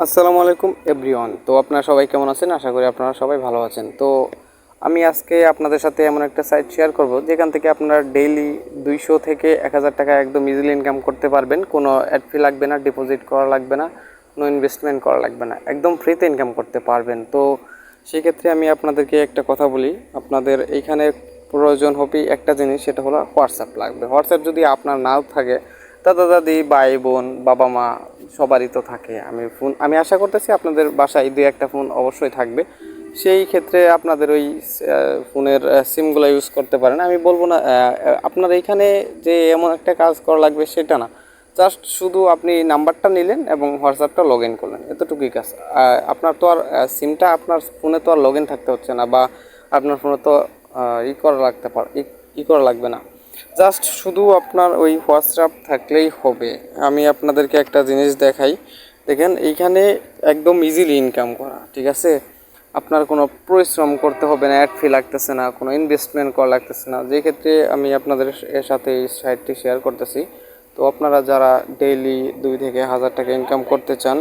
আসসালামু আলাইকুম এভরিওয়ান। তো আপনারা সবাই কেমন আছেন? আশা করি আপনারা সবাই ভালো আছেন। তো আমি আজকে আপনাদের সাথে এমন একটা সাইট শেয়ার করব যেখান থেকে আপনারা ডেইলি 200 থেকে 1000 টাকা একদম ইজিলি ইনকাম করতে পারবেন। কোনো অ্যাড ফি লাগবে না, ডিপোজিট করা লাগবে না, কোনো ইনভেস্টমেন্ট করা লাগবে না, একদম ফ্রিতে ইনকাম করতে পারবেন। তো সেই ক্ষেত্রে আমি আপনাদেরকে একটা কথা বলি, আপনাদের এইখানে প্রয়োজন হবে একটা জিনিস, সেটা হলো হোয়াটসঅ্যাপ লাগবে। হোয়াটসঅ্যাপ যদি আপনার নাও থাকে, দাদা দাদি, ভাই বোন, বাবা মা সবারই তো থাকে। আমি আশা করতেছি আপনাদের বাসায় 2-1টা ফোন অবশ্যই থাকবে। সেই ক্ষেত্রে আপনাদের ওই ফোনের সিমগুলো ইউজ করতে পারেন। আমি বলবো না আপনার এইখানে যে এমন একটা কাজ করা লাগবে সেটা না, জাস্ট শুধু আপনি নাম্বারটা নিলেন এবং হোয়াটসঅ্যাপটা লগ ইন করলেন, এতটুকুই কাজ। আপনার তো আর সিমটা আপনার ফোনে তো আর লগ ইন থাকতে হচ্ছে না, বা আপনার ফোনে তো ই করা লাগবে না। জাস্ট শুধু আপনার ওই হোয়াটসঅ্যাপ থাকলেই হবে। আমি আপনাদেরকে একটা জিনিস দেখাই, দেখেন এইখানে একদম ইজিলি ইনকাম করা, ঠিক আছে? আপনার কোনো পরিশ্রম করতে হবে না, অ্যাড ফি লাগতেছে না, কোনো ইনভেস্টমেন্ট করা লাগতেছে না। যে ক্ষেত্রে আমি আপনাদের এর সাথে এই সাইটটি শেয়ার করতেছি। তো আপনারা যারা ডেইলি 2 থেকে 1000 টাকা ইনকাম করতে চান,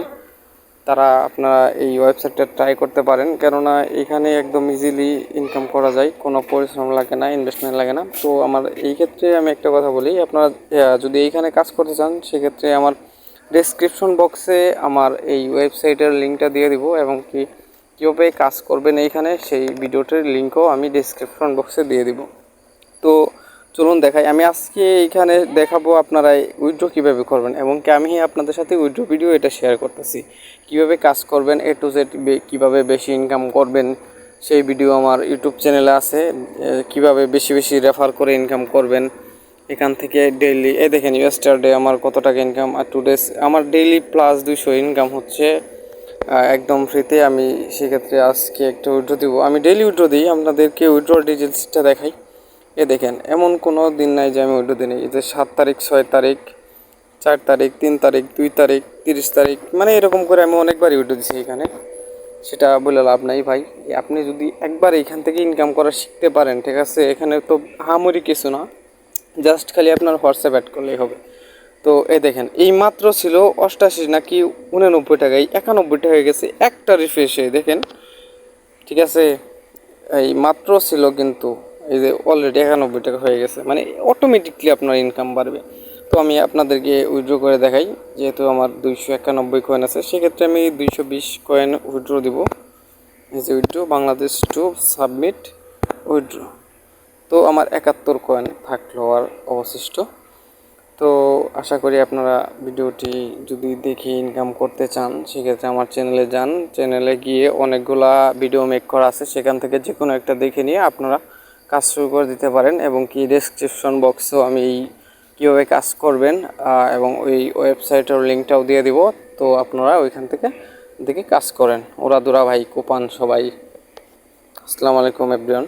তারা আপনারা এই ওয়েবসাইটটা ট্রাই করতে পারেন। কেননা এখানে একদম ইজিলি ইনকাম করা যায়, কোনো পরিশ্রম লাগে না, ইনভেস্টমেন্ট লাগে না। তো আমার এই ক্ষেত্রে আমি একটা কথা বলি, আপনারা যদি এইখানে কাজ করতে চান, সেক্ষেত্রে আমার ডেসক্রিপশন বক্সে আমার এই ওয়েবসাইটের লিঙ্কটা দিয়ে দিব, এবং কীভাবে কাজ করবেন এইখানে সেই ভিডিওটির লিঙ্কও আমি ডেসক্রিপশন বক্সে দিয়ে দিব। তো চলুন দেখাই। আমি আজকে এইখানে দেখাবো আপনারা উইথড্র কীভাবে করবেন, এবং কি আমি আপনাদের সাথে উইথড্র ভিডিও এটা শেয়ার করতেছি। কীভাবে কাজ করবেন, A to Z কীভাবে বেশি ইনকাম করবেন, সেই ভিডিও আমার ইউটিউব চ্যানেলে আছে। কীভাবে বেশি বেশি রেফার করে ইনকাম করবেন এখান থেকে ডেইলি। দেখেন ইয়েস্টারডে আমার কত টাকা ইনকাম, আর টুডেস আমার ডেইলি +200 ইনকাম হচ্ছে একদম ফ্রিতে। আমি সেক্ষেত্রে আজকে একটা উইথড্র দিব। আমি ডেইলি উইথড্র দিই, আপনাদেরকে উইথড্র ডিটেলসটা দেখাই। দেখেন এমন কোনো দিন নাই যে আমি উইথড্র দিই নি। এই যে 7 তারিখ, 6 তারিখ, 4 তারিখ, 3 তারিখ, 2 তারিখ, 30 তারিখ, মানে এরকম করে আমি অনেকবারই উইথড্র দিচ্ছি এখানে। সেটা বলে লাভ নাই ভাই। আপনি যদি একবার এখান থেকে ইনকাম করা শিখতে পারেন, ঠিক আছে, এখানে তো হামরি কিছু না, জাস্ট খালি আপনার হোয়াটসঅ্যাপ অ্যাড করলেই হবে। তো দেখেন এই মাত্র ছিল 88 নাকি 89 টাকায়, 91 হয়ে গেছে একটা রিফ্রেশে, দেখেন, ঠিক আছে? এই মাত্র ছিল, কিন্তু এই যে অলরেডি 91 টাকা হয়ে গেছে, মানে অটোমেটিকলি আপনার ইনকাম বাড়বে। তো আমি আপনাদেরকে উইথড্র করে দেখাই। যেহেতু আমার 291 কয়েন আছে, সেক্ষেত্রে আমি 220 কয়েন উইথড্র দিব। এই যে withdraw Bangladesh to submit withdraw. তো আমার 71 কয়েন থাকলো আর অবশিষ্ট। তো আশা করি আপনারা ভিডিওটি যদি দেখে ইনকাম করতে চান, সেক্ষেত্রে আমার চ্যানেলে যান। চ্যানেলে গিয়ে অনেকগুলা ভিডিও মেক করা আছে, সেখান থেকে যে কোনো একটা দেখে নিয়ে আপনারা কাজ শুরু করে দিতে পারেন। এবং কি ডেসক্রিপশন বক্সেও আমি এই কীভাবে কাজ করবেন এবং ওই ওয়েবসাইটের লিঙ্কটাও দিয়ে দিব। তো আপনারা ওইখান থেকে দেখে কাজ করেন। ওরা দুরা ভাই কোপান সবাই। আসসালামু আলাইকুম এভরিওয়ান।